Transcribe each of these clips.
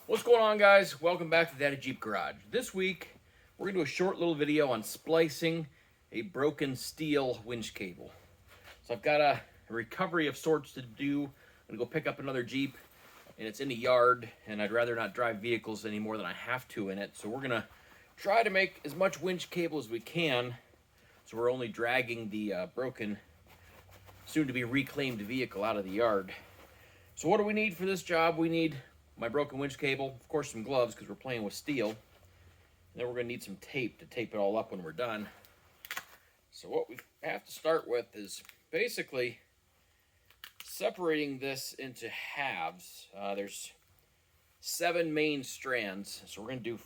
What's going on, guys? Welcome back to Daddy Jeep Garage. This week, we're going to do a short little video on splicing a broken steel winch cable. So I've got a recovery of sorts to do. I'm going to go pick up another Jeep, and it's in the yard, and I'd rather not drive vehicles any more than I have to in it. So we're going to try to make as much winch cable as we can, so we're only dragging the broken, soon-to-be reclaimed vehicle out of the yard. So what do we need for this job? We need my broken winch cable, of course some gloves because we're playing with steel, and then we're going to need some tape to tape it all up when we're done. So what we have to start with is basically separating this into halves. There's 7 main strands, so we're going to do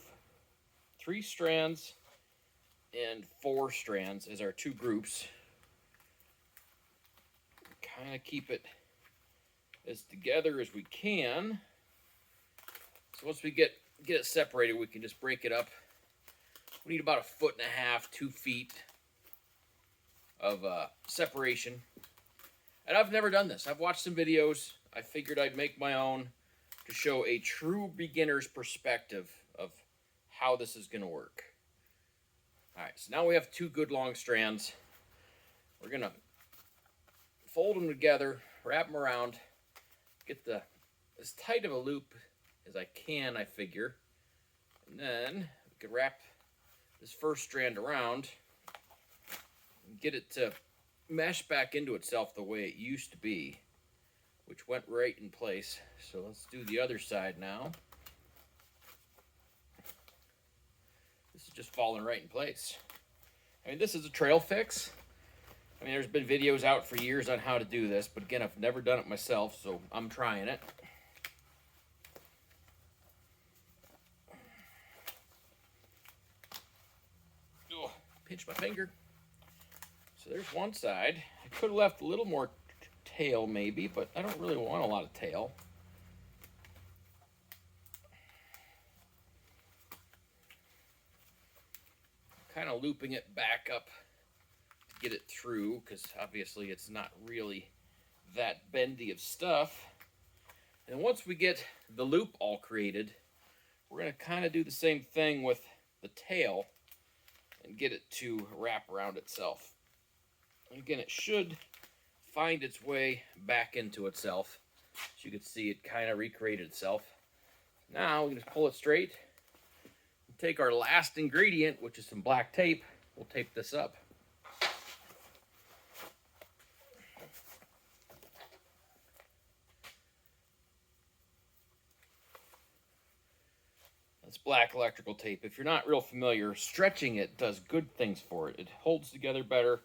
3 strands and 4 strands as our 2 groups. Kind of keep it as together as we can. So once we get it separated, we can just break it up. We need about 1.5 feet, 2 feet of separation. And I've never done this. I've watched some videos. I figured I'd make my own to show a true beginner's perspective of how this is going to work. All right, so now we have 2 good long strands. We're going to fold them together, wrap them around, get as tight of a loop as I can, I figure. And then we can wrap this first strand around and get it to mesh back into itself the way it used to be, which went right in place. So let's do the other side now. This is just falling right in place. I mean, this is a trail fix. I mean, there's been videos out for years on how to do this, but again, I've never done it myself, so I'm trying it. Oh, pinch my finger. So there's one side. I could have left a little more tail maybe, but I don't really want a lot of tail. Kind of looping it back up to get it through, because obviously it's not really that bendy of stuff. And once we get the loop all created, we're going to kind of do the same thing with the tail and get it to wrap around itself. And again, it should find its way back into itself. As you can see, it kind of recreated itself. Now we can just pull it straight. Take our last ingredient, which is some black tape. We'll tape this up. That's black electrical tape. If you're not real familiar, stretching it does good things for it. It holds together better,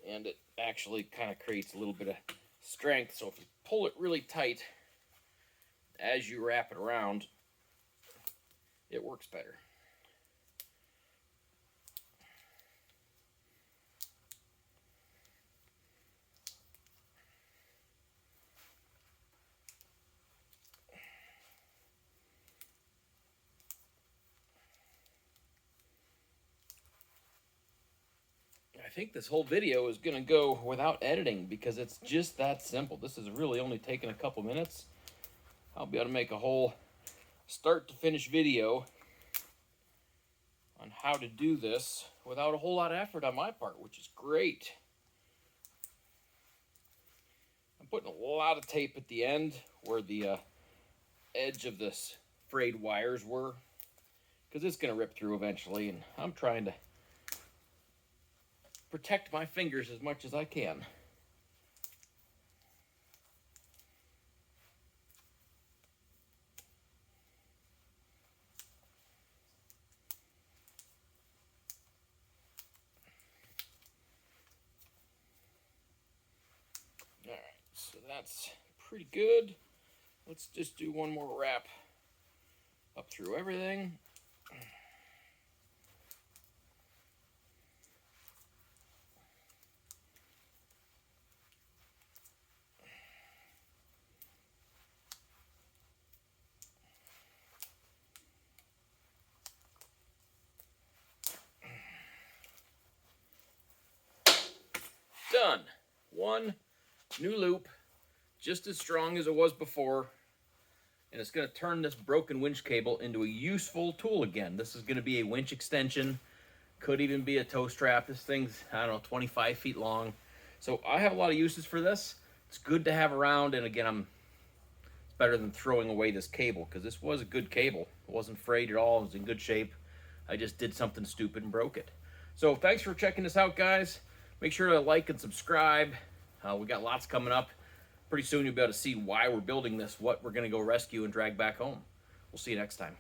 and it actually kind of creates a little bit of strength. So if you pull it really tight as you wrap it around, it works better. I think this whole video is going to go without editing because it's just that simple. This is really only taking a couple minutes. I'll be able to make a whole start to finish video on how to do this without a whole lot of effort on my part, which is great. I'm putting a lot of tape at the end where the edge of this frayed wires were, because it's going to rip through eventually, and I'm trying to protect my fingers as much as I can. All right, so that's pretty good. Let's just do one more wrap up through everything. Done. One new loop, just as strong as it was before. and it's going to turn this broken winch cable into a useful tool again. This is going to be a winch extension, could even be a tow strap. This thing's, I don't know, 25 feet long. So I have a lot of uses for this. It's good to have around, and again, it's better than throwing away this cable, because this was a good cable. It wasn't frayed at all. It was in good shape. I just did something stupid and broke it. So thanks for checking this out, guys. Make sure to like and subscribe. We got lots coming up. Pretty soon you'll be able to see why we're building this, what we're going to go rescue and drag back home. We'll see you next time.